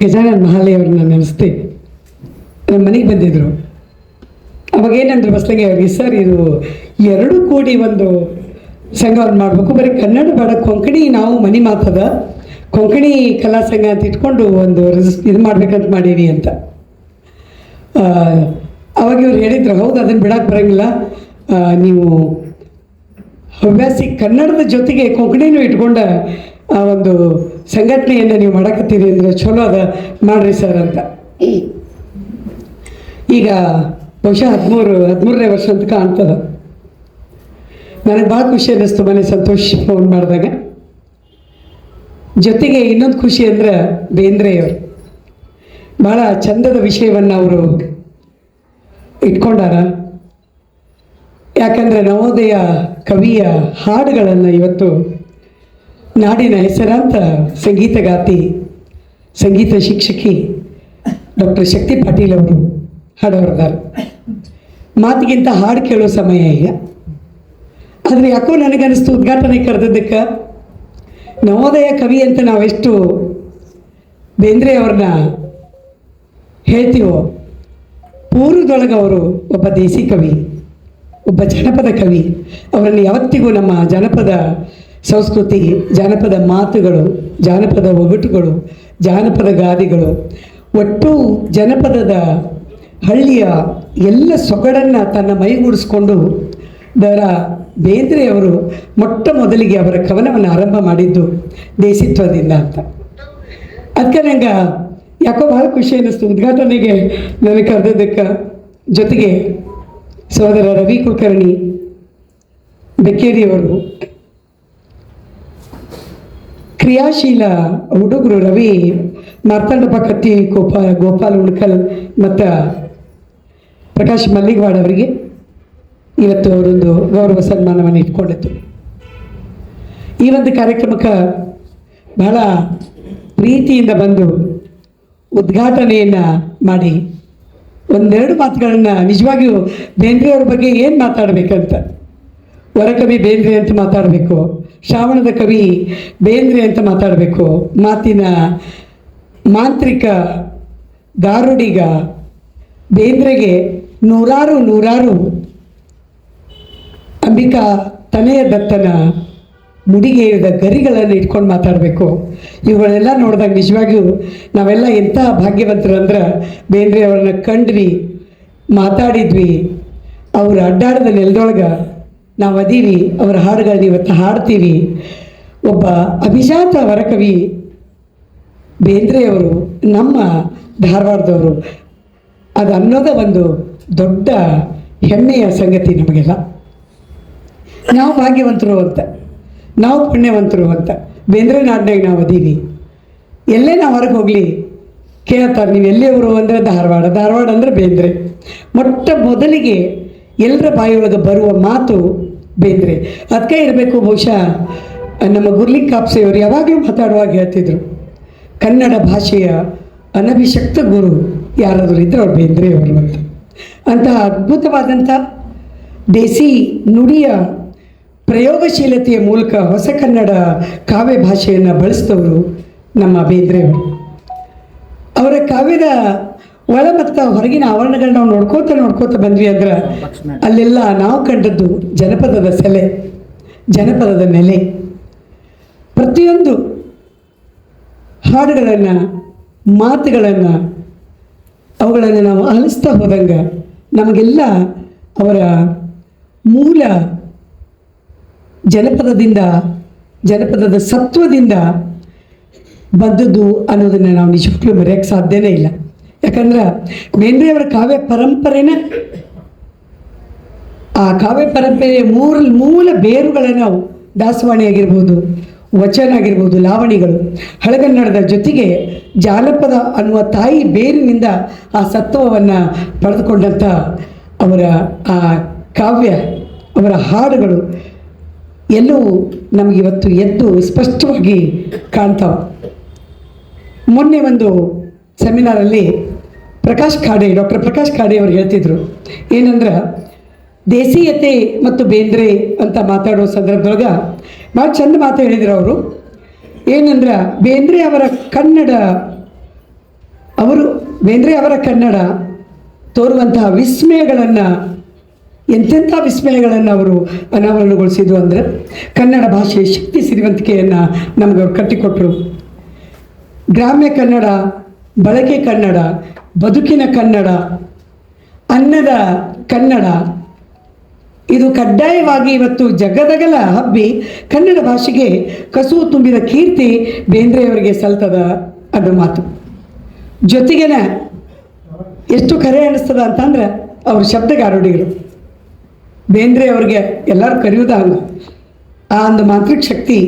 ಗಜಾನನ ಮಹಾಲಿ ಅವ್ರನ್ನ ನೆನೆಸ್ತೀನಿ. ನಮ್ಮ ಮನೆಗೆ ಬಂದಿದ್ದರು. ಅವಾಗ ಏನಂದ್ರು ಬಸ್ಲಿಗೆ ಅವ್ರಿಗೆ, ಸರ್ ಇದು 2 ಕೂಡಿ ಒಂದು ಸಂಘವನ್ನು ಮಾಡಬೇಕು, ಬರೀ ಕನ್ನಡ ಬೇಡ, ಕೊಂಕಣಿ ನಾವು ಮನೆ ಮಾತದ ಕೊಂಕಣಿ ಕಲಾ ಸಂಘ ಅಂತ ಇಟ್ಕೊಂಡು ಒಂದು ಇದು ಮಾಡ್ಬೇಕಂತ ಮಾಡೀವಿ ಅಂತ. ಅವಾಗ ಇವ್ರು ಹೇಳಿದ್ರು, ಹೌದು ಅದನ್ನು ಬಿಡಕ್ಕೆ ಬರೋಂಗಿಲ್ಲ, ನೀವು ಹವ್ಯಾಸಿ ಕನ್ನಡದ ಜೊತೆಗೆ ಕೊಂಕಣಿನೂ ಇಟ್ಕೊಂಡ ಆ ಒಂದು ಸಂಘಟನೆಯನ್ನು ನೀವು ಮಾಡಕತ್ತೀರಿ ಅಂದರೆ ಚಲೋ ಅದ, ಮಾಡಿರಿ ಸರ್ ಅಂತ. ಈಗ ಬಹುಶಃ 13ನೇ ವರ್ಷ ಅಂತ ಕಾಣ್ತದೆ. ನನಗೆ ಭಾಳ ಖುಷಿ ಅನ್ನಿಸ್ತು ಮನೆ ಸಂತೋಷ್ ಫೋನ್ ಮಾಡಿದಾಗ. ಜೊತೆಗೆ ಇನ್ನೊಂದು ಖುಷಿ ಅಂದರೆ ಬೇಂದ್ರೆಯವರು ಭಾಳ ಚಂದದ ವಿಷಯವನ್ನು ಅವರು ಇಟ್ಕೊಂಡಾರ. ಯಾಕಂದರೆ ನವೋದಯ ಕವಿಯ ಹಾಡುಗಳನ್ನು ಇವತ್ತು ನಾಡಿನ ಹೆಸರಾಂತ ಸಂಗೀತಗಾತಿ, ಸಂಗೀತ ಶಿಕ್ಷಕಿ ಡಾಕ್ಟರ್ ಶಕ್ತಿ ಪಾಟೀಲ್ ಅವರು ಹಾಡೋರಿದ್ದಾರೆ. ಮಾತಿಗಿಂತ ಹಾಡು ಕೇಳೋ ಸಮಯ ಈಗ. ಆದರೆ ಯಾಕೋ ನನಗನ್ನಿಸ್ತು ಉದ್ಘಾಟನೆ ಕರೆದಿದ್ದಕ್ಕೆ ನವೋದಯ ಕವಿ ಅಂತ ನಾವೆಷ್ಟು ಬೇಂದ್ರೆ ಅವ್ರನ್ನ ಹೇಳ್ತೀವೋ, ಪೂರ್ವದೊಳಗೆ ಅವರು ಒಬ್ಬ ದೇಸಿ ಕವಿ, ಒಬ್ಬ ಜನಪದ ಕವಿ. ಅವರನ್ನು ಯಾವತ್ತಿಗೂ ನಮ್ಮ ಜನಪದ ಸಂಸ್ಕೃತಿ, ಜಾನಪದ ಮಾತುಗಳು, ಜಾನಪದ ಒಗಟುಗಳು, ಜಾನಪದ ಗಾದೆಗಳು, ಒಟ್ಟು ಜನಪದದ ಹಳ್ಳಿಯ ಎಲ್ಲ ಸೊಗಡನ್ನು ತನ್ನ ಮೈಗೂಡಿಸ್ಕೊಂಡು ಬೇಂದ್ರೆಯವರು ಮೊಟ್ಟ ಮೊದಲಿಗೆ ಅವರ ಕವನವನ್ನು ಆರಂಭ ಮಾಡಿದ್ದು ದೇಸಿತ್ವದಿಂದ ಅಂತ. ಅದಕ್ಕೆ ನಂಗೆ ಯಾಕೋ ಭಾಳ ಖುಷಿ ಅನ್ನಿಸ್ತು ಉದ್ಘಾಟನೆಗೆ ನನಗೆ ಕರೆದಿದ್ದಕ್ಕೆ. ಜೊತೆಗೆ ಸಹೋದರ ರವಿ ಕುಲಕರ್ಣಿ ಬೆಕ್ಕೇರಿಯವರು, ಕ್ರಿಯಾಶೀಲ ಹುಡುಗರು ರವಿ ಮಾರ್ತಾಂಡಪ್ಪ ಕತ್ತಿ, ಗೋಪಾಲ್ ಉಣ್ಕಲ್ ಮತ್ತು ಪ್ರಕಾಶ್ ಮಲ್ಲಿಗವಾಡ್ ಅವರಿಗೆ ಇವತ್ತು ಅವರೊಂದು ಗೌರವ ಸನ್ಮಾನವನ್ನು ಇಟ್ಕೊಂಡಿತ್ತು. ಈ ಒಂದು ಕಾರ್ಯಕ್ರಮಕ್ಕೆ ಬಹಳ ಪ್ರೀತಿಯಿಂದ ಬಂದು ಉದ್ಘಾಟನೆಯನ್ನು ಮಾಡಿ ಒಂದೆರಡು ಮಾತುಗಳನ್ನು ನಿಜವಾಗಿಯೂ ಬೇಂದ್ರೆಯವ್ರ ಬಗ್ಗೆ ಏನು ಮಾತಾಡಬೇಕಂತ, ವರಕವಿ ಬೇಂದ್ರೆ ಅಂತ ಮಾತಾಡಬೇಕು, ಶ್ರಾವಣದ ಕವಿ ಬೇಂದ್ರೆ ಅಂತ ಮಾತಾಡಬೇಕು, ಮಾತಿನ ಮಾಂತ್ರಿಕ ಗಾರುಡಿಗ ಬೇಂದ್ರೆಗೆ ನೂರಾರು ಅಂಬಿಕಾ ತನೆಯ ದತ್ತನ ಮುಡಿಗೇರಿದ ಗರಿಗಳನ್ನು ಇಟ್ಕೊಂಡು ಮಾತಾಡಬೇಕು. ಇವುಗಳೆಲ್ಲ ನೋಡಿದಾಗ ನಿಜವಾಗಿಯೂ ನಾವೆಲ್ಲ ಎಂಥ ಭಾಗ್ಯವಂತರು ಅಂದ್ರೆ ಬೇಂದ್ರೆ ಅವ್ರನ್ನ ಕಂಡ್ವಿ, ಮಾತಾಡಿದ್ವಿ, ಅವರು ಅಡ್ಡಾಡದ ನೆಲದೊಳಗೆ ನಾವು ಅದೀವಿ, ಅವರ ಹಾಡುಗಳನ್ನ ಇವತ್ತು ಹಾಡ್ತೀವಿ. ಒಬ್ಬ ಅಭಿಜಾತ ವರಕವಿ ಬೇಂದ್ರೆಯವರು ನಮ್ಮ ಧಾರವಾಡದವರು, ಅದು ಅನ್ನೋದೇ ಒಂದು ದೊಡ್ಡ ಹೆಮ್ಮೆಯ ಸಂಗತಿ ನಮಗೆಲ್ಲ. ನಾವು ಭಾಗ್ಯವಂತರು ಅಂತ, ನಾವು ಪುಣ್ಯವಂತರು ಅಂತ ಬೇಂದ್ರೆ ನಾಡಿನಾಗ ನಾವು ಅದೀವಿ. ಎಲ್ಲೇ ನಾವು ಹೊರಗೆ ಹೋಗಲಿ ಕೇಳ್ತಾರೆ, ನೀವು ಎಲ್ಲಿಯವರು ಅಂದರೆ ಧಾರವಾಡ ಅಂದರೆ ಬೇಂದ್ರೆ. ಮೊಟ್ಟ ಮೊದಲಿಗೆ ಎಲ್ಲರ ಬಾಯಿಯೊಳಗೆ ಬರುವ ಮಾತು ಬೇಂದ್ರೆ. ಅದಕ್ಕೆ ಇರಬೇಕು ಬಹುಶಃ ನಮ್ಮ ಗುರ್ಲಿಂಗ್ ಕಾಪ್ಸೆಯವರು ಯಾವಾಗಲೂ ಮಾತಾಡುವಾಗ ಹೇಳ್ತಿದ್ರು, ಕನ್ನಡ ಭಾಷೆಯ ಅನಭಿಷಕ್ತ ಗುರು ಯಾರಾದರೂ ಇದ್ದರೆ ಅವ್ರು ಬೇಂದ್ರೆಯವರು ಅಂತ. ಅಂತಹ ಅದ್ಭುತವಾದಂಥ ದೇಸಿ ನುಡಿಯ ಪ್ರಯೋಗಶೀಲತೆಯ ಮೂಲಕ ಹೊಸ ಕನ್ನಡ ಕಾವ್ಯ ಭಾಷೆಯನ್ನು ಬಳಸಿದವರು ನಮ್ಮ ಬೇಂದ್ರೆಯವರು. ಅವರ ಕಾವ್ಯದ ಒಳ ಮತ್ತು ಹೊರಗಿನ ಆವರಣಗಳನ್ನ ನಾವು ನೋಡ್ಕೋತ ಬಂದ್ವಿ ಅಂದ್ರೆ ಅಲ್ಲೆಲ್ಲ ನಾವು ಕಂಡದ್ದು ಜನಪದದ ಸೆಲೆ, ಜನಪದದ ನೆಲೆ. ಪ್ರತಿಯೊಂದು ಹಾಡುಗಳನ್ನು, ಮಾತುಗಳನ್ನು, ಅವುಗಳನ್ನು ನಾವು ಆಲಿಸ್ತಾ ಹೋದಂಗೆ ನಮಗೆಲ್ಲ ಅವರ ಮೂಲ ಜನಪದದ ಸತ್ವದಿಂದ ಬಂದದ್ದು ಅನ್ನೋದನ್ನು ನಾವು ನಿಜವಾಗ್ಲೂ ಮರೆಯೋಕ್ಕೆ ಸಾಧ್ಯನೇ ಇಲ್ಲ. ಯಾಕಂದ್ರೆ ಬೇಂದ್ರೆಯವರ ಕಾವ್ಯ ಪರಂಪರೆನ, ಆ ಕಾವ್ಯ ಪರಂಪರೆಯ ಮೂಲ ಬೇರುಗಳನ್ನು ನಾವು ದಾಸವಾಣಿ ಆಗಿರ್ಬೋದು, ವಚನ ಆಗಿರ್ಬೋದು, ಲಾವಣಿಗಳು, ಹಳಗನ್ನಡದ ಜೊತೆಗೆ ಜಾನಪದ ಅನ್ನುವ ತಾಯಿ ಬೇರಿನಿಂದ ಆ ಸತ್ವವನ್ನು ಪಡೆದುಕೊಂಡಂಥ ಅವರ ಆ ಕಾವ್ಯ, ಅವರ ಹಾಡುಗಳು ಎಲ್ಲವೂ ನಮಗಿವತ್ತು ಎದ್ದು ಸ್ಪಷ್ಟವಾಗಿ ಕಾಣ್ತಾವೆ. ಮೊನ್ನೆ ಒಂದು ಸೆಮಿನಾರಲ್ಲಿ ಡಾಕ್ಟರ್ ಪ್ರಕಾಶ್ ಖಾಡೆ ಅವರು ಹೇಳ್ತಿದ್ರು ಏನಂದ್ರೆ, ದೇಸೀಯತೆ ಮತ್ತು ಬೇಂದ್ರೆ ಅಂತ ಮಾತಾಡೋ ಸಂದರ್ಭದೊಳಗೆ ಭಾಳ ಚಂದ ಮಾತು ಹೇಳಿದ್ರು ಅವರು. ಏನಂದ್ರೆ, ಬೇಂದ್ರೆ ಅವರ ಕನ್ನಡ ಬೇಂದ್ರೆ ಅವರ ಕನ್ನಡ ತೋರುವಂತಹ ವಿಸ್ಮಯಗಳನ್ನು, ಎಂತೆಂಥ ವಿಸ್ಮಯಗಳನ್ನು ಅವರು ಅನಾವರಣಗೊಳಿಸಿದ್ರು ಅಂದರೆ ಕನ್ನಡ ಭಾಷೆಯ ಶಕ್ತಿ ಸಿರಿವಂತಿಕೆಯನ್ನು ನಮಗೆ ಅವರು ಕಟ್ಟಿಕೊಟ್ರು. ಗ್ರಾಮ್ಯ ಕನ್ನಡ, ಬಳಕೆ ಕನ್ನಡ, ಬದುಕಿನ ಕನ್ನಡ, ಅನ್ನದ ಕನ್ನಡ, ಇದು ಕಡ್ಡಾಯವಾಗಿ ಇವತ್ತು ಜಗದಗಲ ಹಬ್ಬಿ ಕನ್ನಡ ಭಾಷೆಗೆ ಕಸುವು ತುಂಬಿದ ಕೀರ್ತಿ ಬೇಂದ್ರೆಯವರಿಗೆ ಸಲ್ತದ ಅನ್ನೋ ಮಾತು. ಜೊತೆಗೇನ ಎಷ್ಟು ಕರೆ ಅನ್ನಿಸ್ತದ ಅಂತಂದ್ರೆ ಅವ್ರ ಶಬ್ದಗಾರುಡಿಗಳು. ಬೇಂದ್ರೆ ಅವ್ರಿಗೆ ಎಲ್ಲರೂ ಕರೆಯೋದು ಹಂಗೆ. ಆ ಒಂದು ಮಾಂತ್ರಿಕ ಶಕ್ತಿ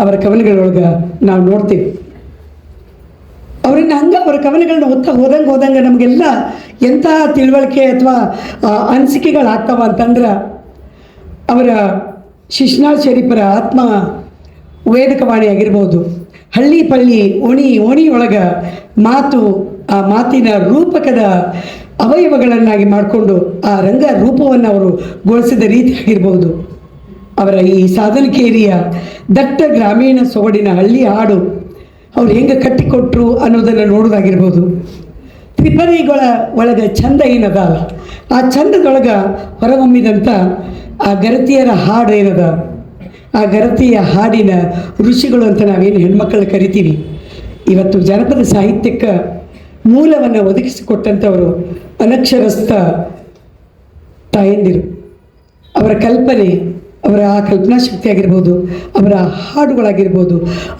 ಅವರ ಕವನಗಳೊಳಗೆ ನಾವು ನೋಡ್ತೀವಿ. ಅವರಿಂದ ಹಂಗೆ ಅವರ ಕವನಗಳನ್ನ ಹೋದಂಗೆ ನಮಗೆಲ್ಲ ಎಂಥ ತಿಳುವಳಿಕೆ ಅಥವಾ ಅನಿಸಿಕೆಗಳಾಗ್ತಾವ ಅಂತಂದ್ರೆ, ಅವರ ಶಿಶ್ನಾಳ್ ಶರೀಫರ ಆತ್ಮ ವೇದಕವಾಣಿ ಆಗಿರ್ಬೋದು, ಹಳ್ಳಿ ಪಳ್ಳಿ ಓಣಿ ಒಳಗೆ ಮಾತು, ಆ ಮಾತಿನ ರೂಪಕದ ಅವಯವಗಳನ್ನಾಗಿ ಮಾಡಿಕೊಂಡು ಆ ರಂಗ ರೂಪವನ್ನು ಅವರು ಗೊಳಿಸಿದ ರೀತಿ ಆಗಿರ್ಬೋದು, ಅವರ ಈ ಸಾಧನಕೇರಿಯ ದಟ್ಟ ಗ್ರಾಮೀಣ ಸೊಗಡಿನ ಹಳ್ಳಿ ಹಾಡು ಅವ್ರು ಹೆಂಗೆ ಕಟ್ಟಿಕೊಟ್ರು ಅನ್ನೋದನ್ನು ನೋಡೋದಾಗಿರ್ಬೋದು. ತ್ರಿಪದಿಗಳ ಒಳಗೆ ಚಂದ ಏನದ, ಆ ಚಂದದೊಳಗೆ ಹೊರಹೊಮ್ಮಿದಂಥ ಆ ಗರತಿಯರ ಹಾಡು ಏನದ, ಆ ಗರತಿಯ ಹಾಡಿನ ಋಷಿಗಳು ಅಂತ ನಾವೇನು ಹೆಣ್ಮಕ್ಕಳು ಕರಿತೀವಿ. ಇವತ್ತು ಜನಪದ ಸಾಹಿತ್ಯಕ್ಕೆ ಮೂಲವನ್ನು ಒದಗಿಸಿಕೊಟ್ಟಂಥವರು ಅನಕ್ಷರಸ್ಥ ತಾಯಂದಿರು. ಅವರ ಕಲ್ಪನೆ, ಅವರ ಆ ಕಲ್ಪನಾ ಶಕ್ತಿ ಆಗಿರ್ಬೋದು, ಅವರ ಹಾಡುಗಳಾಗಿರ್ಬೋದು,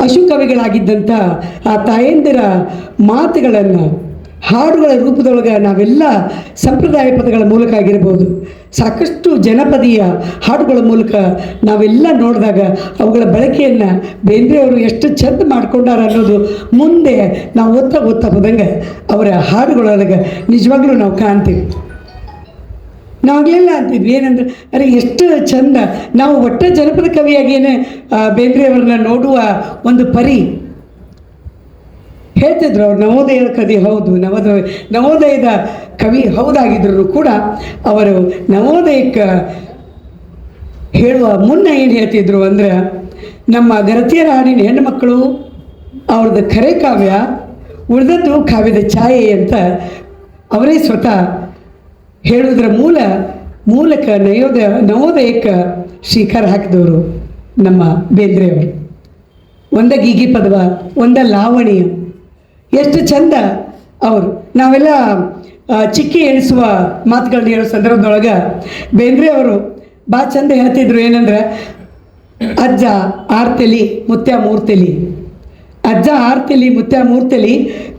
ಅಶುಕವಿಗಳಾಗಿದ್ದಂಥ ಆ ತಾಯಂದಿರ ಮಾತುಗಳನ್ನು ಹಾಡುಗಳ ರೂಪದೊಳಗೆ ನಾವೆಲ್ಲ ಸಂಪ್ರದಾಯ ಪದಗಳ ಮೂಲಕ ಆಗಿರ್ಬೋದು, ಸಾಕಷ್ಟು ಜನಪದೀಯ ಹಾಡುಗಳ ಮೂಲಕ ನಾವೆಲ್ಲ ನೋಡಿದಾಗ ಅವುಗಳ ಬಳಕೆಯನ್ನು ಬೇಂದ್ರೆಯವರು ಎಷ್ಟು ಚೆಂದ ಮಾಡ್ಕೊಂಡಾರ ಅನ್ನೋದು ಮುಂದೆ ನಾವು ಓದ್ತಾ ಹೋದಂಗೆ ಅವರ ಹಾಡುಗಳೊಳಗೆ ನಿಜವಾಗ್ಲೂ ನಾವು ಕಾಣ್ತೀವಿ. ನಾವಾಗಲೆಲ್ಲ ಅಂತಿದ್ವಿ ಏನಂದ್ರೆ, ಅರೆ ಎಷ್ಟು ಚಂದ, ನಾವು ಒಟ್ಟ ಜನಪದ ಕವಿಯಾಗೇನೆ ಬೇಂದ್ರೆಯವ್ರನ್ನ ನೋಡುವ ಒಂದು ಪರಿ ಹೇಳ್ತಿದ್ರು. ಅವ್ರು ನವೋದಯದ ಕವಿ ಹೌದು, ನವೋದಯದ ಕವಿ ಹೌದಾಗಿದ್ದರೂ ಕೂಡ ಅವರು ನವೋದಯಕ್ಕೆ ಹೇಳುವ ಮುನ್ನ ಏನು ಹೇಳ್ತಿದ್ರು ಅಂದರೆ, ನಮ್ಮ ಗರತಿಯರ ಹಾಡಿನ ಹೆಣ್ಣುಮಕ್ಕಳು ಅವ್ರದ್ದು ಖರೆ ಕಾವ್ಯ, ಉಳಿದದ್ದು ಕಾವ್ಯದ ಛಾಯೆ ಅಂತ ಅವರೇ ಸ್ವತಃ ಹೇಳುವುದರ ಮೂಲಕ ನವೋದಯಕ್ಕೆ ಶ್ರೀಕಾರ ಹಾಕಿದವರು ನಮ್ಮ ಬೇಂದ್ರೆಯವರು. ಒಂದ ಗೀಗಿ ಪದವ, ಒಂದ ಲಾವಣಿಯ, ಎಷ್ಟು ಚಂದ ಅವರು. ನಾವೆಲ್ಲ ಚಿಕ್ಕಿ ಎಣಿಸುವ ಮಾತುಗಳನ್ನ ಹೇಳೋ ಸಂದರ್ಭದೊಳಗೆ ಬೇಂದ್ರೆಯವರು ಭಾಳ ಚಂದ ಹೇಳ್ತಿದ್ರು ಏನಂದ್ರೆ, ಅಜ್ಜ ಆರ್ತಲಿ ಮುತ್ಯ ಮೂರ್ತಲಿ, ಅಜ್ಜ ಆರ್ತಲಿ ಮುತ್ಯ ಮೂರ್ತಲಿ,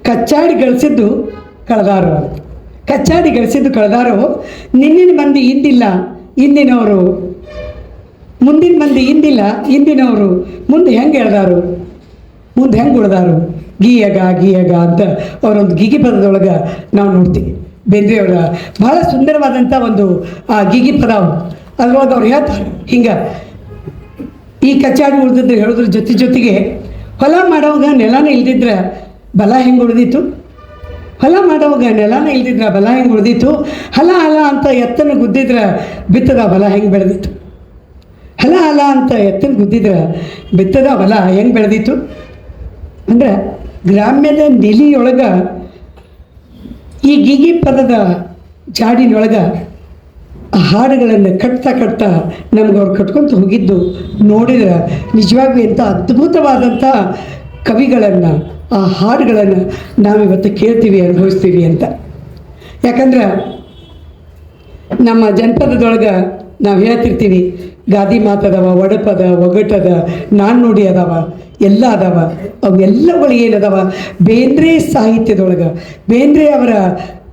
ಕಚ್ಚಾಡಿ ಗಳಿಸಿದ್ದು ಕಳೆದಾರು, ಕಚ್ಚಾಡಿ ಗಳಿಸಿದ್ದು ಕಳೆದಾರು, ನಿನ್ನಿನ ಮಂದಿ ಇಂದಿಲ್ಲ ಇಂದಿನವರು, ಮುಂದಿನ ಮಂದಿ ಇಂದಿಲ್ಲ ಇಂದಿನವರು, ಮುಂದೆ ಹೆಂಗೆ ಹೇಳ್ದಾರು, ಮುಂದೆ ಹೆಂಗೆ ಉಳ್ದಾರು, ಗೀಯಗ ಅಂತ ಅವರೊಂದು ಗೀಗಿ ಪದದೊಳಗೆ ನಾವು ನೋಡ್ತೀವಿ. ಬೇಂದ್ರೆಯವರ ಭಾಳ ಸುಂದರವಾದಂಥ ಒಂದು ಆ ಗೀಗಿ ಪದ. ಅದ್ರೊಳಗೆ ಅವ್ರು ಹೇಳ್ತಾರೆ ಹಿಂಗೆ, ಈ ಕಚ್ಚಾಡಿ ಉಳಿದಿದ್ದು ಹೇಳೋದ್ರ ಜೊತೆಗೆ ಹೊಲ ಮಾಡೋವಾಗ ನೆಲನ ಇಲ್ದಿದ್ರೆ ಬಲ ಹೆಂಗೆ ಉಳಿದಿತ್ತು, ಹೊಲ ಮಾಡೋವಾಗ ನೆಲನ ಇಲ್ದಿದ್ರೆ ಬಲ ಹೆಂಗೆ ಉಳಿದಿತ್ತು, ಹಲ ಅಂತ ಎತ್ತನ ಗುದ್ದಿದ್ರೆ ಬಿತ್ತದ ಬಲ ಹೆಂಗೆ ಬೆಳೆದಿತ್ತು, ಹಲ ಅಂತ ಎತ್ತನ ಗುದ್ದಿದ್ರೆ ಬಿತ್ತದ ಬಲ ಹೆಂಗೆ ಬೆಳೆದಿತ್ತು ಅಂದರೆ, ಗ್ರಾಮ್ಯದ ನೆಲಿಯೊಳಗೆ ಈ ಗೀಗಿ ಪದದ ಜಾಡಿನೊಳಗೆ ಆ ಹಾಡುಗಳನ್ನು ಕಟ್ತಾ ನಮ್ಗೆ ಅವ್ರು ಕಟ್ಕೊತ ಹೋಗಿದ್ದು ನೋಡಿದ್ರೆ ನಿಜವಾಗ್ಲೂ ಎಂಥ ಅದ್ಭುತವಾದಂಥ ಕವಿಗಳನ್ನು, ಆ ಹಾಡುಗಳನ್ನು ನಾವಿವತ್ತು ಕೇಳ್ತೀವಿ, ಅನುಭವಿಸ್ತೀವಿ ಅಂತ. ಯಾಕಂದ್ರೆ ನಮ್ಮ ಜನಪದದೊಳಗೆ ನಾವು ಹೇಳ್ತಿರ್ತೀವಿ, ಗಾದಿ ಮಾತದವ, ಒಡಪದ, ಒಗಟದ, ನಾಣ್ಣುಡಿ ಅದಾವ, ಎಲ್ಲ ಅದಾವ. ಅವೆಲ್ಲಗಳು ಏನದಾವ ಬೇಂದ್ರೆ ಸಾಹಿತ್ಯದೊಳಗೆ, ಬೇಂದ್ರೆ ಅವರ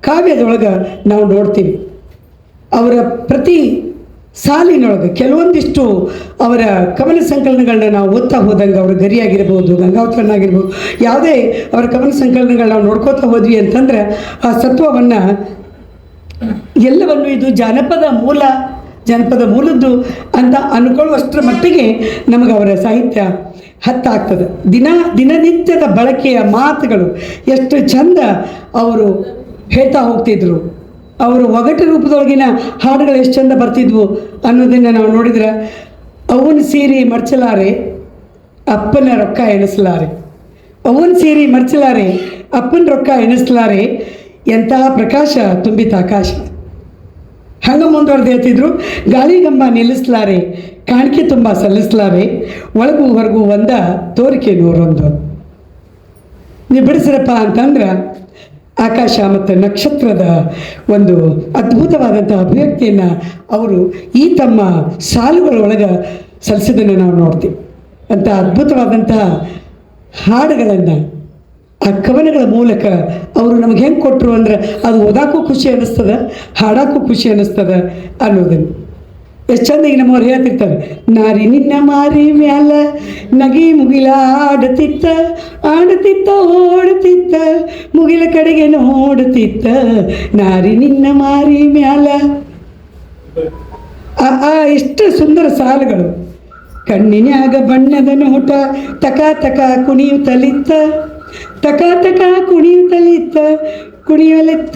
ಕಾವ್ಯದೊಳಗೆ ನಾವು ನೋಡ್ತೀವಿ. ಅವರ ಪ್ರತಿ ಸಾಲಿನೊಳಗೆ ಕೆಲವೊಂದಿಷ್ಟು ಅವರ ಕವನ ಸಂಕಲನಗಳನ್ನ ನಾವು ಓದ್ತಾ ಹೋದಂಗೆ, ಅವರ ಗರಿಯಾಗಿರ್ಬೋದು, ಗಂಗಾವತರನಾಗಿರ್ಬೋದು, ಯಾವುದೇ ಅವರ ಕವನ ಸಂಕಲನಗಳನ್ನ ನಾವು ನೋಡ್ಕೋತಾ ಹೋದ್ವಿ ಅಂತಂದ್ರೆ ಆ ಸತ್ವವನ್ನು ಎಲ್ಲವನ್ನು ಇದು ಜನಪದ ಮೂಲದ್ದು ಅಂತ ಅಂದ್ಕೊಳ್ಳುವಷ್ಟರ ಮಟ್ಟಿಗೆ ನಮಗೆ ಅವರ ಸಾಹಿತ್ಯ ಹತ್ತಾಗ್ತದೆ. ದಿನನಿತ್ಯದ ಬಳಕೆಯ ಮಾತುಗಳು ಎಷ್ಟು ಚಂದ ಅವರು ಹೇಳ್ತಾ ಹೋಗ್ತಿದ್ರು. ಅವರು ಒಗಟು ರೂಪದೊಳಗಿನ ಹಾಡುಗಳು ಎಷ್ಟು ಚಂದ ಬರ್ತಿದ್ವು ಅನ್ನೋದನ್ನು ನಾವು ನೋಡಿದ್ರೆ, ಅವನ ಸೀರೆ ಮರ್ಚಲಾರೆ ಅಪ್ಪನ ರೊಕ್ಕ ಎಣಿಸಲಾರೆ, ಅವನ ಸೀರೆ ಮರ್ಚಲಾರೆ ಅಪ್ಪನ ರೊಕ್ಕ ಎಣಿಸ್ಲಾರೆ ಎಂತಹ ಪ್ರಕಾಶ ತುಂಬಿತ ಆಕಾಶ. ಹಂಗೆ ಮುಂದುವರೆದು ಹೇಳ್ತಿದ್ರು, ಗಾಳಿಗಂಬ ನಿಲ್ಲಿಸ್ಲಾರೆ ಕಾಣಿಕೆ ತುಂಬ ಸಲ್ಲಿಸ್ಲಾರೆ ಒಳಗೂ ಹೊರಗೂ ಒಂದ ತೋರಿಕೆ ನೂರೊಂದು. ನೀವು ಬಿಡಿಸ್ರಪ್ಪ ಅಂತಂದ್ರೆ ಆಕಾಶ ಮತ್ತು ನಕ್ಷತ್ರದ ಒಂದು ಅದ್ಭುತವಾದಂಥ ಅಭಿವ್ಯಕ್ತಿಯನ್ನು ಅವರು ಈ ತಮ್ಮ ಸಾಲುಗಳೊಳಗೆ ಸಲ್ಲಿಸಿದ್ದನ್ನು ನಾವು ನೋಡ್ತೀವಿ. ಅಂಥ ಅದ್ಭುತವಾದಂತಹ ಹಾಡುಗಳನ್ನು ಆ ಕವನಗಳ ಮೂಲಕ ಅವರು ನಮಗೆ ಹೆಂಗೆ ಕೊಟ್ಟರು ಅಂದ್ರೆ ಅದು ಓದಾಕೂ ಖುಷಿ ಅನ್ನಿಸ್ತದೆ, ಹಾಡೋಕ್ಕೂ ಖುಷಿ ಅನ್ನಿಸ್ತದೆ ಅನ್ನೋದನ್ನು ಎಷ್ಟು ಚಂದ ಈಗ ನಮ್ಮವ್ರು ಹೇಳ್ತಿರ್ತಾರೆ. ನಾರಿ ನಿನ್ನ ಮಾರಿ ಮ್ಯಾಲ ನಗಿ ಮುಗಿಲ ಆಡುತ್ತಿತ್ತ ಆಡುತ್ತಿತ್ತ ಓಡುತ್ತಿತ್ತ ಮುಗಿಲ ಕಡೆಗೆ ನೋಡುತ್ತಿತ್ತ ನಾರಿ ನಿನ್ನ ಮಾರಿ ಮ್ಯಾಲ. ಎಷ್ಟು ಸುಂದರ ಸಾಲುಗಳು. ಕಣ್ಣಿನ್ಯಾಗ ಬಣ್ಣದ ನೋಟ ತಕ ತಕ ಕುಣಿಯುತ್ತಲಿತ್ತ ತಕ ತಕ ಕುಣಿಯುತ್ತಲಿತ್ತ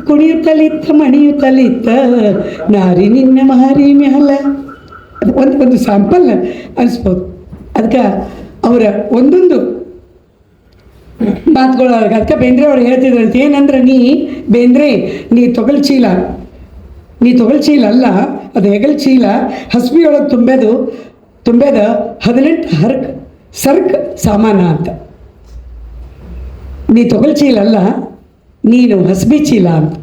ಕುಣಿಯುತ್ತಲಿತ್ತ ಮಣಿಯುತ್ತಲಿತ್ತ ನಾರಿ ನಿನ್ನ ಮಾರಿ ಮ್ಯಾಲ. ಅದು ಒಂದು ಸ್ಯಾಂಪಲ್ ಅನಿಸ್ಬೋದು. ಅದಕ್ಕೆ ಅವರ ಒಂದೊಂದು ಮಾತುಗಳು ಅದಕ್ಕೆ ಬೇಂದ್ರೆ ಅವ್ರು ಹೇಳ್ತಿದ್ರಂತ ಏನಂದ್ರೆ, ಬೇಂದ್ರೆ ನೀ ತೊಗಲ್ ಚೀಲ ಅಲ್ಲ, ಅದು ಹೆಗಲ್ ಚೀಲ ಹಸ್ಬಿಯೊಳಗೆ ತುಂಬೇದ 18 ಸರ್ಕ್ ಸಾಮಾನ ಅಂತ. ನೀ ತೊಗಲ್ ಚೀಲ ಅಲ್ಲ, ನೀನು ಹಸ್ಬಿ ಚೀಲ ಅಂತ.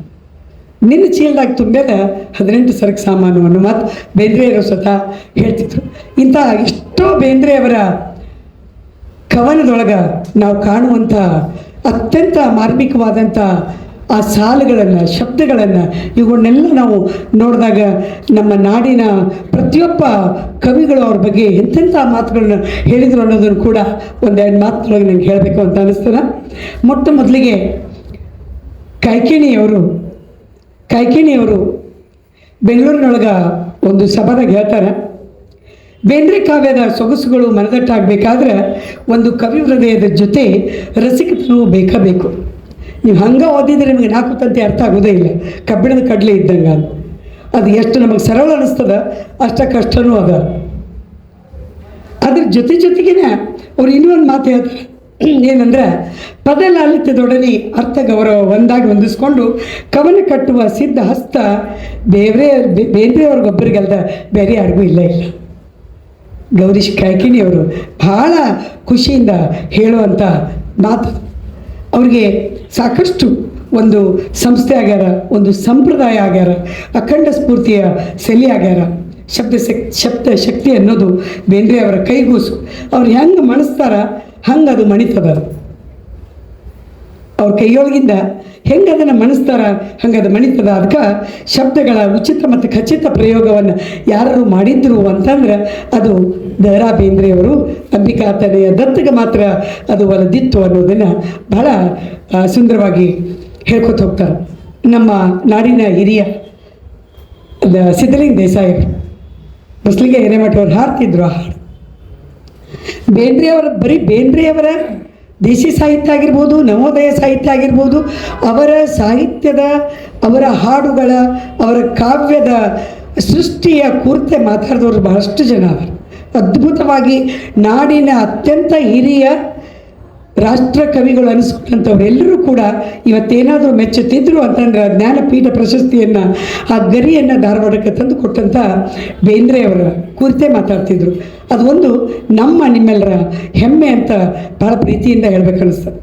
ನಿನ್ನ ಚೀಲದಾಗ ತುಂಬೇದ 18 ಸರಕು ಸಾಮಾನು ಅನ್ನೋ ಮಾತು ಬೇಂದ್ರೆಯವರು ಸ್ವತಃ ಹೇಳ್ತಿದ್ರು. ಇಂಥ ಎಷ್ಟೋ ಬೇಂದ್ರೆಯವರ ಕವನದೊಳಗೆ ನಾವು ಕಾಣುವಂಥ ಅತ್ಯಂತ ಮಾರ್ಮಿಕವಾದಂಥ ಆ ಸಾಲುಗಳನ್ನು, ಶಬ್ದಗಳನ್ನು, ಇವುಗಳನ್ನೆಲ್ಲ ನಾವು ನೋಡಿದಾಗ ನಮ್ಮ ನಾಡಿನ ಪ್ರತಿಯೊಬ್ಬ ಕವಿಗಳು ಅವ್ರ ಬಗ್ಗೆ ಎಂತೆಂಥ ಮಾತುಗಳನ್ನ ಹೇಳಿದರು ಅನ್ನೋದನ್ನು ಕೂಡ ಒಂದೆರಡು ಮಾತುಗಳೊಳಗೆ ನನಗೆ ಹೇಳಬೇಕು ಅಂತ ಅನ್ನಿಸ್ತದೆ. ಮೊಟ್ಟ ಮೊದಲಿಗೆ ಕಾಯ್ಕಿಣಿಯವರು ಬೆಂಗಳೂರಿನೊಳಗೆ ಒಂದು ಸಭಾದಾಗ ಹೇಳ್ತಾರೆ, ಬೇಂದ್ರೆ ಕಾವ್ಯದ ಸೊಗಸುಗಳು ಮನದಟ್ಟಾಗಬೇಕಾದ್ರೆ ಒಂದು ಕವಿ ಹೃದಯದ ಜೊತೆ ರಸಿಕತನವು ಬೇಕು. ನೀವು ಹಂಗೆ ಓದಿದರೆ ನಿಮಗೆ 4 ತಂತಿ ಅರ್ಥ ಆಗೋದೇ ಇಲ್ಲ, ಕಬ್ಬಿಣದ ಕಡಲೆ ಇದ್ದಂಗೆ. ಅದು ಎಷ್ಟು ನಮಗೆ ಸರಳ ಅನ್ನಿಸ್ತದೆ ಅಷ್ಟ ಕಷ್ಟನೂ ಅದ. ಅದ್ರ ಜೊತೆಗೇನೆ ಅವ್ರು ಇನ್ನೊಂದು ಮಾತು ಹೇಳ್ತಾರೆ, ಏನಂದ್ರೆ ಪದ ಲಾಲಿತ್ಯದೊಡನೆ ಅರ್ಥ ಗೌರವ ಒಂದಾಗಿ ಹೊಂದಿಸ್ಕೊಂಡು ಕವನ ಕಟ್ಟುವ ಸಿದ್ಧ ಹಸ್ತ ಬೇಂದ್ರೆಯವ್ರಿಗೊಬ್ಬರಿಗಲ್ದ ಬೇರೆ ಯಾರಿಗೂ ಇಲ್ಲ. ಗೌರೀಶ್ ಕಾಯ್ಕಿಣಿಯವರು ಭಾಳ ಖುಷಿಯಿಂದ ಹೇಳುವಂಥ ಮಾತು. ಅವ್ರಿಗೆ ಸಾಕಷ್ಟು ಒಂದು ಸಂಸ್ಥೆ ಆಗ್ಯಾರ, ಒಂದು ಸಂಪ್ರದಾಯ ಆಗ್ಯಾರ, ಅಖಂಡ ಸ್ಫೂರ್ತಿಯ ಸೆಲೆ ಆಗ್ಯಾರ. ಶಬ್ದ ಶಕ್ತಿ ಅನ್ನೋದು ಬೇಂದ್ರೆಯವರ ಕೈಗೂಸು. ಅವ್ರು ಹೆಂಗೆ ಮಣಿಸ್ತಾರ ಹಂಗೆ ಅದು ಮಣಿತದ. ಅವ್ರ ಕೈಯೊಳಗಿಂದ ಹೆಂಗೆ ಅದನ್ನು ಮಣಿಸ್ತಾರ ಹಂಗೆ ಅದು ಮಣಿತದ. ಅದಕ್ಕೆ ಶಬ್ದಗಳ ಉಚಿತ ಮತ್ತು ಖಚಿತ ಪ್ರಯೋಗವನ್ನು ಯಾರು ಮಾಡಿದ್ರು ಅಂತಂದ್ರೆ ಅದು ದ.ರಾ. ಬೇಂದ್ರೆಯವರು. ಅಂಬಿಕಾ ತನೆಯ ದತ್ತಗೆ ಮಾತ್ರ ಅದು ಒಲದಿತ್ತು ಅನ್ನೋದನ್ನು ಬಹಳ ಸುಂದರವಾಗಿ ಹೇಳ್ಕೊತ ಹೋಗ್ತಾರೆ. ನಮ್ಮ ನಾಡಿನ ಹಿರಿಯ ಸಿದ್ಧಲಿಂಗ ದೇಸಾಯಿ ಬಸ್ಲಿಗೆ ಹಿರೇಮಠವ್ರು ಹಾಡ್ತಿದ್ರು ಆ ಹಾಡು. ಬೇಂದ್ರೆಯವರ ದೇಶಿ ಸಾಹಿತ್ಯ ಆಗಿರ್ಬೋದು, ನವೋದಯ ಸಾಹಿತ್ಯ ಆಗಿರ್ಬೋದು, ಅವರ ಸಾಹಿತ್ಯದ, ಅವರ ಹಾಡುಗಳ, ಅವರ ಕಾವ್ಯದ ಸೃಷ್ಟಿಯ ಕುರಿತೆ ಮಾತಾಡಿದವರು ಬಹಳಷ್ಟು ಜನ ಅವರು. ಅದ್ಭುತವಾಗಿ ನಾಡಿನ ಅತ್ಯಂತ ಹಿರಿಯ ರಾಷ್ಟ್ರ ಕವಿಗಳು ಅನಿಸ್ಕೊಂಡಂಥವ್ರೆಲ್ಲರೂ ಕೂಡ ಇವತ್ತೇನಾದರೂ ಮೆಚ್ಚುತ್ತಿದ್ದರು ಅಂತಂದ್ರೆ ಜ್ಞಾನಪೀಠ ಪ್ರಶಸ್ತಿಯನ್ನು, ಆ ಗರಿಯನ್ನು ಧಾರವಾಡಕ್ಕೆ ತಂದು ಕೊಟ್ಟಂಥ ಬೇಂದ್ರೆಯವರ ಕುರಿತೇ ಮಾತಾಡ್ತಿದ್ರು. ಅದು ಒಂದು ನಿಮ್ಮೆಲ್ಲರ ಹೆಮ್ಮೆ ಅಂತ ಭಾಳ ಪ್ರೀತಿಯಿಂದ ಹೇಳ್ಬೇಕನ್ನಿಸ್ತದೆ.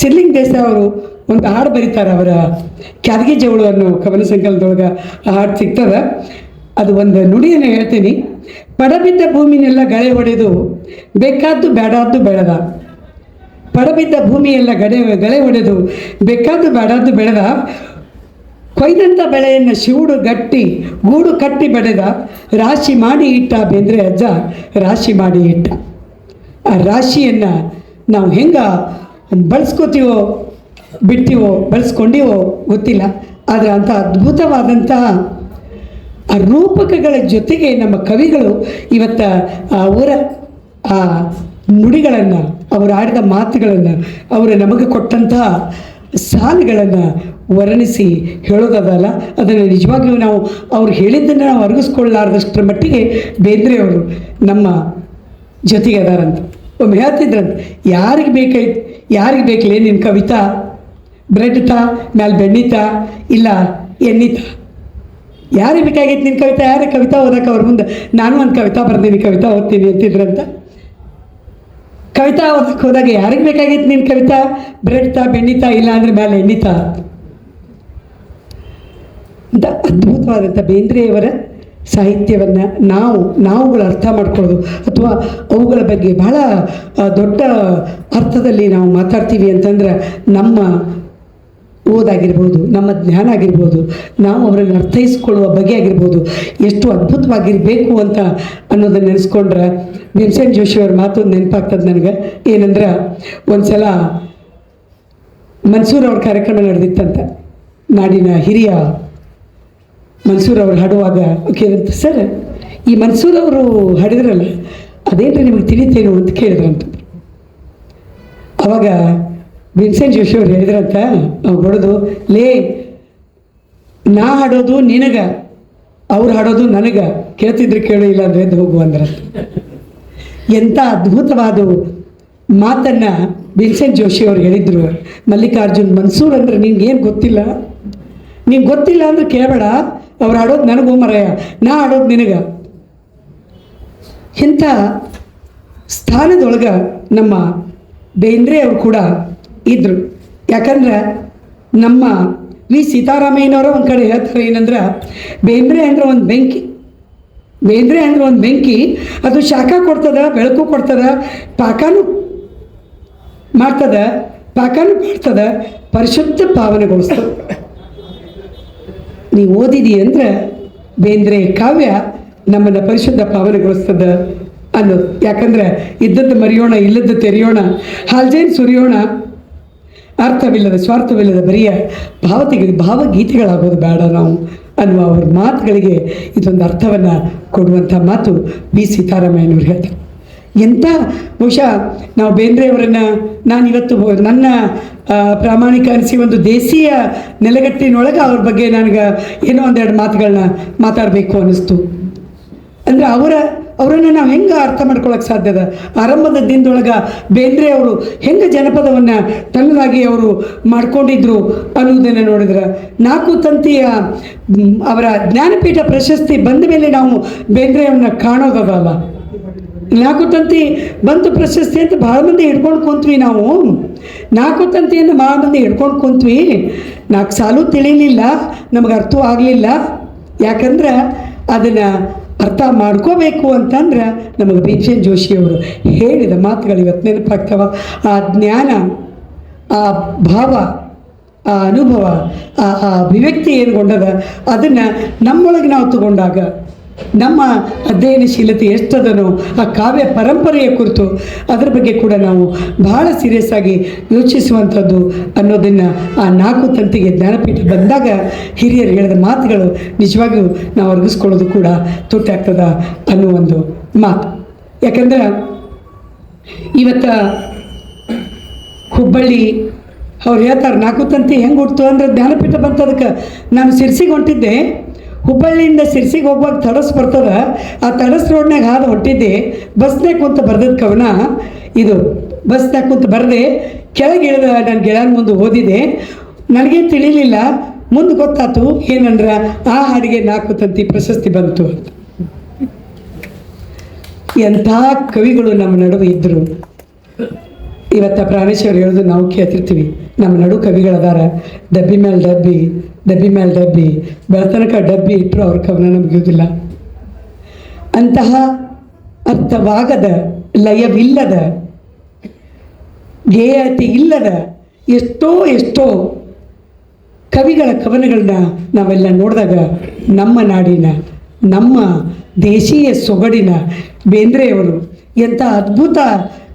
ಸಿದ್ಧಲಿಂಗ ದೇಸಾಯಿ ಅವರು ಒಂದು ಹಾಡು ಬರೀತಾರೆ, ಅವರ ಕ್ಯಾದಗಿ ಜವಳು ಅನ್ನೋ ಕವನ ಸಂಕಲನದೊಳಗೆ ಆ ಹಾಡು ಸಿಗ್ತದೆ. ಅದು ಒಂದು ನುಡಿಯನ್ನು ಹೇಳ್ತೀನಿ. ಪಡಬಿದ್ದ ಭೂಮಿನೆಲ್ಲ ಗಳೆ ಹೊಡೆದು ಬೇಕಾದ್ದು ಬೇಡಾದ್ದು ಬೆಳೆದ, ಪಡಬಿದ್ದ ಭೂಮಿಯೆಲ್ಲ ಗಳೆ ಹೊಡೆದು ಬೇಕಾದ್ದು ಬೇಡಾದ್ದು ಬೆಳೆದ, ಕೊಯ್ದಂಥ ಬೆಳೆಯನ್ನು ಗೂಡು ಕಟ್ಟಿ ಬೆಳೆದ, ರಾಶಿ ಮಾಡಿ ಇಟ್ಟ ಬೇಂದ್ರೆ ಅಜ್ಜ ರಾಶಿ ಮಾಡಿ ಇಟ್ಟ. ಆ ರಾಶಿಯನ್ನು ನಾವು ಹೆಂಗೆ ಬಳಸ್ಕೋತೀವೋ ಬಿಡ್ತೀವೋ ಬಳಸ್ಕೊಂಡಿವೋ ಗೊತ್ತಿಲ್ಲ, ಆದರೆ ಅಂಥ ಅದ್ಭುತವಾದಂತಹ ಆ ರೂಪಕಗಳ ಜೊತೆಗೆ ನಮ್ಮ ಕವಿಗಳು ಇವತ್ತು ಅವರ ಆ ನುಡಿಗಳನ್ನು, ಅವರು ಆಡಿದ ಮಾತುಗಳನ್ನು, ಅವರು ನಮಗೆ ಕೊಟ್ಟಂತಹ ಸಾಲುಗಳನ್ನು ವರ್ಣಿಸಿ ಹೇಳೋದಲ್ಲ, ಅದನ್ನು ನಿಜವಾಗಿಯೂ ನಾವು ಅವ್ರು ಹೇಳಿದ್ದನ್ನು ನಾವು ಅರಗಿಸ್ಕೊಳ್ಳಾರ್ದಷ್ಟರ ಮಟ್ಟಿಗೆ ಬೇಂದ್ರೆಯವರು ನಮ್ಮ ಜೊತೆಗೆ ಅದಾರಂತ. ಒಮ್ಮೆ ಹೇಳ್ತಿದ್ರಂತ, ಯಾರಿಗೆ ಬೇಕಲೇ ನಿನ್ನ ಕವಿತಾ ಬ್ರೆಡ್ ತಾ ಮ್ಯಾಲೆ ಬೆಣ್ಣೆ ತಾ ಇಲ್ಲ ಎಣ್ಣೆ ತಾ. ಯಾರಿಗೆ ಬೇಕಾಗಿತ್ತು ನಿನ್ನ ಕವಿತಾ? ಯಾರು ಕವಿತಾ ಓದಕ್ಕೆ ಅವ್ರ ಮುಂದೆ ನಾನು ಒಂದು ಕವಿತಾ ಬರ್ತೀನಿ, ಕವಿತಾ ಓದ್ತೀನಿ ಅಂತಿದ್ರಂತ. ಕವಿತಾ ಓದಕ್ಕೆ ಹೋದಾಗ ಯಾರಿಗೆ ಬೇಕಾಗಿತ್ತು ನಿನ್ನ ಕವಿತಾ? ಬ್ರೆಡ್ ತಾ, ಬೆಣ್ಣೆ ತಾ, ಇಲ್ಲ ಅಂದರೆ ಮೇಲೆ ಎಣ್ಣೆ ತಾ ಅಂತ. ಅದ್ಭುತವಾದಂಥ ಬೇಂದ್ರೆಯವರ ಸಾಹಿತ್ಯವನ್ನು ನಾವುಗಳು ಅರ್ಥ ಮಾಡ್ಕೊಳ್ಳೋದು ಅಥವಾ ಅವುಗಳ ಬಗ್ಗೆ ಬಹಳ ದೊಡ್ಡ ಅರ್ಥದಲ್ಲಿ ನಾವು ಮಾತಾಡ್ತೀವಿ ಅಂತಂದ್ರೆ ನಮ್ಮ ಓದಾಗಿರ್ಬೋದು, ನಮ್ಮ ಜ್ಞಾನ ಆಗಿರ್ಬೋದು, ನಾವು ಅವರನ್ನು ಅರ್ಥೈಸ್ಕೊಳ್ಳುವ ಬಗೆ ಆಗಿರ್ಬೋದು ಎಷ್ಟು ಅದ್ಭುತವಾಗಿರಬೇಕು ಅಂತ ಅನ್ನೋದನ್ನು ನೆನೆಸ್ಕೊಂಡ್ರೆ ಭೀಮಸೇನ್ ಜೋಶಿಯವ್ರ ಮಾತು ನೆನಪಾಗ್ತದೆ ನನಗೆ. ಏನಂದ್ರೆ ಒಂದು ಸಲ ಮನ್ಸೂರ್ ಅವ್ರ ಕಾರ್ಯಕ್ರಮ ನಡೆದಿತ್ತಂತ. ನಾಡಿನ ಹಿರಿಯ ಮನ್ಸೂರ್ ಅವರು ಹಾಡುವಾಗ ಕೇಳಿದಂತೆ, ಸರ್ ಈ ಮನ್ಸೂರ್ ಅವರು ಹಾಡಿದ್ರಲ್ಲ ಅದೇನ್ರಿ ನಿಮಗೆ ತಿಳಿತೇನು ಅಂತ ಕೇಳಿದ್ರಂತ. ಅವಾಗ ಭೀಮಸೇನ್ ಜೋಶಿ ಅವ್ರು ಹೇಳಿದ್ರಂತ, ಅವ್ರು ಹೊಡೆದು, ಲೇ ನಾ ಹಾಡೋದು ನಿನಗೆ, ಅವ್ರು ಹಾಡೋದು ನನಗೆ, ಕೇಳ್ತಿದ್ರೆ ಕೇಳು, ಇಲ್ಲ ಅಂದರೆ ಎದ್ದು ಹೋಗು ಅಂದ್ರ. ಎಂಥ ಅದ್ಭುತವಾದ ಮಾತನ್ನು ಭೀಮಸೇನ್ ಜೋಶಿ ಅವ್ರು ಹೇಳಿದರು. ಮಲ್ಲಿಕಾರ್ಜುನ್ ಮನ್ಸೂರ್ ಅಂದ್ರೆ ನಿನ್ಗೇನು ಗೊತ್ತಿಲ್ಲ, ನಿಂಗೆ ಗೊತ್ತಿಲ್ಲ ಅಂದ್ರೆ ಕೇಳಬೇಡ, ಅವ್ರು ಹಾಡೋದು ನನಗೂ ಮರೆಯ, ನಾ ಹಾಡೋದು ನಿನಗೆ. ಇಂಥ ಸ್ಥಾನದೊಳಗೆ ನಮ್ಮ ಬೇಂದ್ರೆ ಅವರು ಕೂಡ ಇದ್ದರು. ಯಾಕಂದ್ರೆ ನಮ್ಮ ವಿ ಸೀತಾರಾಮಯ್ಯನವರ ಒಂದು ಕಡೆ ಹೇಳ್ತಾರೆ ಏನಂದ್ರೆ, ಬೇಂದ್ರೆ ಅಂದ್ರೆ ಒಂದು ಬೆಂಕಿ, ಬೇಂದ್ರೆ ಅಂದ್ರೆ ಒಂದು ಬೆಂಕಿ, ಅದು ಶಾಖ ಕೊಡ್ತದ, ಬೆಳಕು ಕೊಡ್ತದ, ಪಾಕನೂ ಮಾಡ್ತದ, ಪರಿಶುದ್ಧ ಪಾವನೆಗೊಳಿಸ್ತದೆ. ನೀವು ಓದಿದಿ ಅಂದ್ರೆ ಬೇಂದ್ರೆ ಕಾವ್ಯ ನಮ್ಮನ್ನು ಪರಿಶುದ್ಧ ಪಾವನೆಗೊಳಿಸ್ತದೆ ಅನ್ನೋದು. ಯಾಕಂದ್ರೆ ಇದ್ದದ್ದು ಮರೆಯೋಣ, ಇಲ್ಲದ್ದು ತೆರೆಯೋಣ, ಹಾಲ್ಜೇನು ಸುರಿಯೋಣ, ಅರ್ಥವಿಲ್ಲದ ಸ್ವಾರ್ಥವಿಲ್ಲದ ಬರಿಯ ಭಾವಗೀತೆಗಳಾಗೋದು ಬೇಡ ನಾವು ಅನ್ನುವ ಅವ್ರ ಮಾತುಗಳಿಗೆ ಇದೊಂದು ಅರ್ಥವನ್ನು ಕೊಡುವಂಥ ಮಾತು ವಿ ಸೀತಾರಾಮಯ್ಯನವ್ರು ಹೇಳ್ತಾರೆ. ಎಂಥ ಬಹುಶಃ ನಾವು ಬೇಂದ್ರೆಯವರನ್ನು ನಾನಿವತ್ತು ನನ್ನ ಪ್ರಾಮಾಣಿಕ ಅನಿಸಿ ಒಂದು ದೇಶೀಯ ನೆಲೆಗಟ್ಟಿನೊಳಗೆ ಅವ್ರ ಬಗ್ಗೆ ನನಗೆ ಏನೋ ಒಂದೆರಡು ಮಾತುಗಳನ್ನ ಮಾತಾಡಬೇಕು ಅನ್ನಿಸ್ತು. ಅಂದರೆ ಅವರನ್ನು ನಾವು ಹೆಂಗೆ ಅರ್ಥ ಮಾಡ್ಕೊಳ್ಳೋಕೆ ಸಾಧ್ಯದ? ಆರಂಭದ ದಿನದೊಳಗೆ ಬೇಂದ್ರೆ ಅವರು ಹೆಂಗೆ ಜನಪದವನ್ನು ತನ್ನದಾಗಿ ಅವರು ಮಾಡ್ಕೊಂಡಿದ್ರು ಅನ್ನೋದನ್ನು ನೋಡಿದ್ರೆ, 4 ತಂತಿಯ ಅವರ ಜ್ಞಾನಪೀಠ ಪ್ರಶಸ್ತಿ ಬಂದ ಮೇಲೆ ನಾವು ಬೇಂದ್ರೆಯವ್ರನ್ನ ಕಾಣೋದಲ್ಲ. 4 ತಂತಿ ಬಂತು ಪ್ರಶಸ್ತಿ ಅಂತ ಭಾಳ ಮಂದಿ ಹಿಡ್ಕೊಂಡು ಕುಂತ್ವಿ ನಾವು. 4 ತಂತಿಯನ್ನು ಭಾಳ ಮಂದಿ ಹಿಡ್ಕೊಂಡು ಕುಂತ್ವಿ. 4 ಸಾಲು ತಿಳಿಲಿಲ್ಲ, ನಮಗೆ ಅರ್ಥ ಆಗಲಿಲ್ಲ. ಯಾಕಂದ್ರೆ ಅದನ್ನು ಅರ್ಥ ಮಾಡ್ಕೋಬೇಕು ಅಂತಂದ್ರೆ ನಮಗೆ ಭೀಮಸೇನ್ ಜೋಶಿಯವರು ಹೇಳಿದ ಮಾತುಗಳು ಇವತ್ತು ನೆನಪಾಗ್ತವ. ಆ ಜ್ಞಾನ, ಆ ಭಾವ, ಆ ಅನುಭವ, ಆ ಅಭಿವ್ಯಕ್ತಿ ಏನುಗೊಂಡದ ಅದನ್ನು ನಮ್ಮೊಳಗೆ ನಾವು ತಗೊಂಡಾಗ ನಮ್ಮ ಅಧ್ಯಯನಶೀಲತೆ ಎಷ್ಟದನೋ ಆ ಕಾವ್ಯ ಪರಂಪರೆಯ ಕುರಿತು ಅದರ ಬಗ್ಗೆ ಕೂಡ ನಾವು ಬಹಳ ಸೀರಿಯಸ್ ಆಗಿ ಯೋಚಿಸುವಂಥದ್ದು ಅನ್ನೋದನ್ನು ಆ 4 ತಂತಿಗೆ ಜ್ಞಾನಪೀಠ ಬಂದಾಗ ಹಿರಿಯರು ಹೇಳಿದ ಮಾತುಗಳು ನಿಜವಾಗಿಯೂ ನಾವು ಅರ್ಗಿಸ್ಕೊಳ್ಳೋದು ಕೂಡ ತುಟ್ಟಾಗ್ತದ ಅನ್ನೋ ಒಂದು ಮಾತು. ಯಾಕಂದ್ರೆ ಇವತ್ತು ಹುಬ್ಬಳ್ಳಿ ಅವ್ರು ಹೇಳ್ತಾರೆ 4 ತಂತಿ ಹೆಂಗೆ ಹುಡ್ತು ಅಂದ್ರೆ ಜ್ಞಾನಪೀಠ ಬಂತು. ಅದಕ್ಕೆ ನಾನು ಸಿರ್ಸಿಗೆ ಹೊಂಟಿದ್ದೆ, ಹುಬ್ಬಳ್ಳಿಯಿಂದ ಸಿರ್ಸಿಗೆ ಹೋಗುವಾಗ ತಡಸ್ ಬರ್ತದೆ, ಆ ತಡಸ್ ರೋಡ್ನಾಗ ಹಾದು ಹೊಂಟಿದ್ದೆ. ಬಸ್ನಾಗ ಕುಂತು ಬರ್ದದ್ದು ಕವನ ಇದು. ಬಸ್ನಾಗ ಕುಂತು ಬರದೆ ಕೆಳಗೆ ಇಳಿದ ನನ್ನ ಗೆಳೆಯನ ಮುಂದೆ ಓದಿದೆ. ನನಗೇನು ತಿಳಿಲಿಲ್ಲ, ಮುಂದೆ ಗೊತ್ತಾಯ್ತು ಏನಂದ್ರೆ ಆ ಹಾಡಿಗೆ 4 ತಂತಿ ಪ್ರಶಸ್ತಿ ಬಂತು ಅಂತ. ಎಂಥ ಕವಿಗಳು ನಮ್ಮ ನಡುವೆ ಇದ್ದರು. ಇವತ್ತು ಪ್ರಾಣೇಶ್ವರ್ ಹೇಳೋದು ನಾವು ಕೇಳ್ತಿರ್ತೀವಿ, ನಮ್ಮ ನಡು ಕವಿಗಳದಾರ, ಡಬ್ಬಿ ಮೇಲೆ ಡಬ್ಬಿ, ಡಬ್ಬಿ ಮೇಲೆ ಡಬ್ಬಿ, ಬೆಳತನಕ ಡಬ್ಬಿ ಇಟ್ಟರು ಅವ್ರ ಕವನ ನಮಗಿಯೋದಿಲ್ಲ. ಅಂತಹ ಅರ್ಥವಾಗದ, ಲಯವಿಲ್ಲದ, ಗೇಯತೆ ಇಲ್ಲದ ಎಷ್ಟೋ ಕವಿಗಳ ಕವನಗಳನ್ನ ನಾವೆಲ್ಲ ನೋಡಿದಾಗ ನಮ್ಮ ನಾಡಿನ, ನಮ್ಮ ದೇಶೀಯ ಸೊಗಡಿನ ಬೇಂದ್ರೆಯವರು ಎಂಥ ಅದ್ಭುತ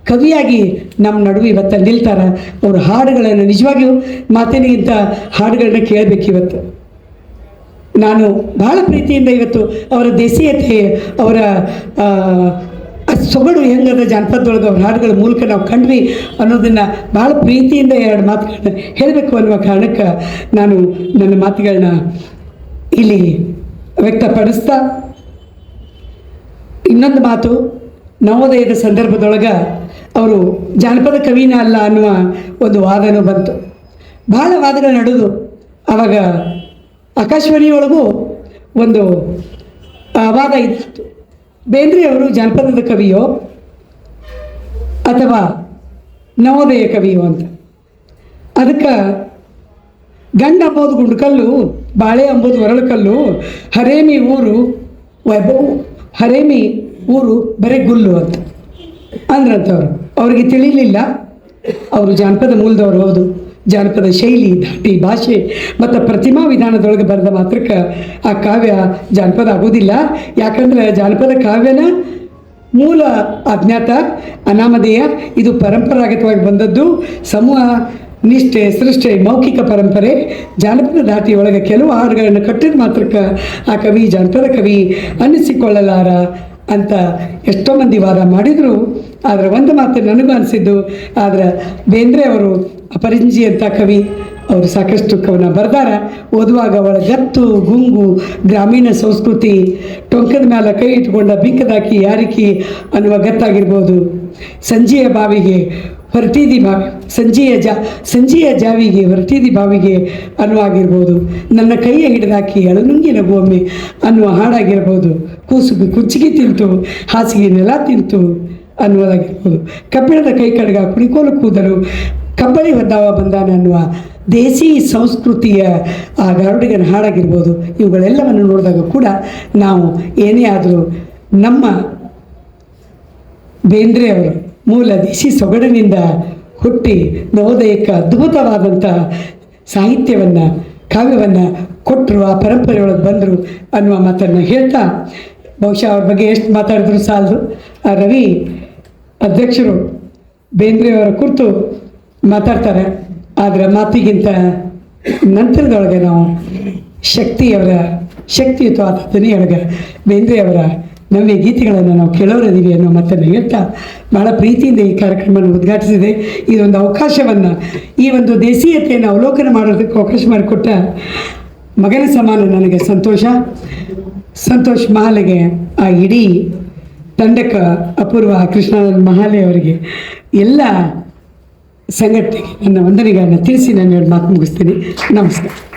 ಕವಿಯಾಗಿ ನಮ್ಮ ನಡುವೆ ಇವತ್ತು ನಿಲ್ತಾರೆ. ಅವ್ರ ಹಾಡುಗಳನ್ನು ನಿಜವಾಗಿಯೂ ಮಾತಿನಿಗಿಂತ ಹಾಡುಗಳನ್ನ ಕೇಳಬೇಕು. ಇವತ್ತು ನಾನು ಭಾಳ ಪ್ರೀತಿಯಿಂದ ಇವತ್ತು ಅವರ ದೇಶೀಯತೆ, ಅವರ ಸೊಗಡು ಹೆಂಗದ ಜಾನಪದದೊಳಗೆ ಅವ್ರ ಹಾಡುಗಳ ಮೂಲಕ ನಾವು ಕಂಡ್ವಿ ಅನ್ನೋದನ್ನು ಭಾಳ ಪ್ರೀತಿಯಿಂದ 2 ಮಾತುಗಳನ್ನ ಹೇಳಬೇಕು ಅನ್ನುವ ಕಾರಣಕ್ಕೆ ನಾನು ನನ್ನ ಮಾತುಗಳನ್ನ ಇಲ್ಲಿ ವ್ಯಕ್ತಪಡಿಸ್ತಾ, ಇನ್ನೊಂದು ಮಾತು, ನವೋದಯದ ಸಂದರ್ಭದೊಳಗೆ ಅವರು ಜಾನಪದ ಕವಿನ ಅಲ್ಲ ಅನ್ನುವ ಒಂದು ವಾದನೂ ಬಂತು. ಭಾಳ ವಾದಗಳು ನಡೆದು ಆವಾಗ ಆಕಾಶವಾಣಿಯೊಳಗೂ ಒಂದು ವಾದ ಇತ್ತು. ಬೇಂದ್ರೆಯವರು ಜಾನಪದದ ಕವಿಯೋ ಅಥವಾ ನವೋದಯ ಕವಿಯೋ ಅಂತ. ಅದಕ್ಕೆ ಗಂಡ ಅಂಬೋದು ಗುಂಡ್ಕಲ್ಲು, ಬಾಳೆ ಅಂಬೋದು ಹೊರಳಕಲ್ಲು, ಹರೇಮಿ ಊರು ಹರೇಮಿ ಊರು ಬರೀ ಗುಲ್ಲು ಅಂತ ಅಂದ್ರಂಥವ್ರು. ಅವ್ರಿಗೆ ತಿಳಿಲಿಲ್ಲ ಅವರು ಜಾನಪದ ಮೂಲದವ್ರು. ಹೌದು, ಜಾನಪದ ಶೈಲಿ, ಧಾಟಿ, ಭಾಷೆ ಮತ್ತು ಪ್ರತಿಮಾ ವಿಧಾನದೊಳಗೆ ಬರೆದ ಮಾತ್ರಕ್ಕೆ ಆ ಕಾವ್ಯ ಜಾನಪದ ಆಗೋದಿಲ್ಲ. ಯಾಕಂದ್ರೆ ಜಾನಪದ ಕಾವ್ಯನ ಮೂಲ ಅಜ್ಞಾತ, ಅನಾಮಧೇಯ, ಇದು ಪರಂಪರಾಗತವಾಗಿ ಬಂದದ್ದು. ಸಮೂಹ ನಿಷ್ಠೆ, ಸೃಷ್ಟಿ, ಮೌಖಿಕ ಪರಂಪರೆ. ಜಾನಪದ ಧಾಟಿಯೊಳಗೆ ಕೆಲವು ಹಾಡುಗಳನ್ನು ಕಟ್ಟಿದ ಮಾತ್ರಕ್ಕೆ ಆ ಕವಿ ಜಾನಪದ ಕವಿ ಅನ್ನಿಸಿಕೊಳ್ಳಲಾರ ಅಂತ ಎಷ್ಟೋ ಮಂದಿ ವಾದ ಮಾಡಿದರು. ಆದರೆ ಒಂದು ಮಾತು ನನಗೂ ಅನಿಸಿದ್ದು, ಆದರೆ ಬೇಂದ್ರೆ ಅವರು ಅಪರಂಜಿ ಅಂತ ಕವಿ, ಅವರು ಸಾಕಷ್ಟು ಕವನ ಬರ್ದಾರ. ಓದುವಾಗ ಅವಳ ಗತ್ತು, ಗುಂಗು, ಗ್ರಾಮೀಣ ಸಂಸ್ಕೃತಿ, ಟೊಂಕದ ಮೇಲೆ ಕೈ ಇಟ್ಕೊಂಡ ಬಿಕ್ಕದಾಕಿ ಯಾರಿಕಿ ಅನ್ನುವ ಗತ್ತಾಗಿರ್ಬೋದು. ಸಂಜೆಯ ಬಾವಿಗೆ ಹೊರಟಿದಿ ಬಾವಿ, ಸಂಜೆಯ ಜಾವಿಗೆ ಹೊರಟಿದಿ ಬಾವಿಗೆ ಅನ್ನುವಾಗಿರ್ಬೋದು. ನನ್ನ ಕೈಯ ಹಿಡಿದಾಕಿ ಅಳನುಂಗಿ ನಗುವೊಮ್ಮೆ ಅನ್ನುವ ಹಾಡಾಗಿರ್ಬೋದು. ಕೂಸುಗೆ ಕುಚ್ಚಿಗೆ ತಿಂತು, ಹಾಸಿಗೆ ನೆಲ ತಿಂತು ಅನ್ನುವುದಾಗಿರ್ಬೋದು. ಕಬ್ಬಿಣದ ಕೈ ಕಡ್ಗ, ಕುಣಿಕೋಲು ಕೂದಲು, ಕಬ್ಬಳಿ ಹೊದ್ದಾವ ಬಂದಾನ ಅನ್ನುವ ದೇಸಿ ಸಂಸ್ಕೃತಿಯ ಆ ಗಾರುಡಿಗನ ಹಾಡಾಗಿರ್ಬೋದು. ಇವುಗಳೆಲ್ಲವನ್ನು ನೋಡಿದಾಗ ಕೂಡ ನಾವು ಏನೇ ಆದರೂ ನಮ್ಮ ಬೇಂದ್ರೆ ಅವರು ಮೂಲ ದೇಶಿ ಸೊಗಡಿನಿಂದ ಹುಟ್ಟಿ ನವೋದಯಕ್ಕೆ ಅದ್ಭುತವಾದಂಥ ಸಾಹಿತ್ಯವನ್ನು, ಕಾವ್ಯವನ್ನು ಕೊಟ್ಟರು, ಆ ಪರಂಪರೆಯೊಳಗೆ ಬಂದರು ಅನ್ನುವ ಮಾತನ್ನು ಹೇಳ್ತಾ, ಬಹುಶಃ ಅವ್ರ ಬಗ್ಗೆ ಎಷ್ಟು ಮಾತಾಡಿದ್ರು ಸಾಲದು. ಆ ರವಿ ಅಧ್ಯಕ್ಷರು ಬೇಂದ್ರೆಯವರ ಕುರಿತು ಮಾತಾಡ್ತಾರೆ. ಆದರೆ ಮಾತಿಗಿಂತ ನಂತರದೊಳಗೆ ನಾವು ಶಕ್ತಿಯುತವಾದ ಧ್ವನಿಯೊಳಗೆ ಬೇಂದ್ರೆಯವರ ನವ್ಯ ಗೀತೆಗಳನ್ನು ನಾವು ಕೇಳೋರಿದ್ದೀವಿ ಅನ್ನೋ ಮಾತನ್ನು ಹೇಳ್ತಾ ಭಾಳ ಪ್ರೀತಿಯಿಂದ ಈ ಕಾರ್ಯಕ್ರಮವನ್ನು ಉದ್ಘಾಟಿಸಿದೆ. ಇದೊಂದು ಅವಕಾಶವನ್ನು, ಈ ಒಂದು ದೇಸೀಯತೆಯನ್ನು ಅವಲೋಕನ ಮಾಡೋದಕ್ಕೆ ಅವಕಾಶ ಮಾಡಿಕೊಟ್ಟ ಮಗನ ಸಮಾನ ನನಗೆ ಸಂತೋಷ್ ಮಹಾಲೆಗೆ, ಆ ಇಡೀ ತಂಡಕ್ಕೆ, ಅಪೂರ್ವ ಕೃಷ್ಣಾನಂದ ಮಹಾಲೆ ಅವರಿಗೆ, ಎಲ್ಲ ಸಂಘಟನೆಗೆ ನನ್ನ ವಂದನೆಗಳನ್ನು ತಿಳಿಸಿ ನಾನು ಮಾತು ಮುಗಿಸ್ತೀನಿ. ನಮಸ್ಕಾರ.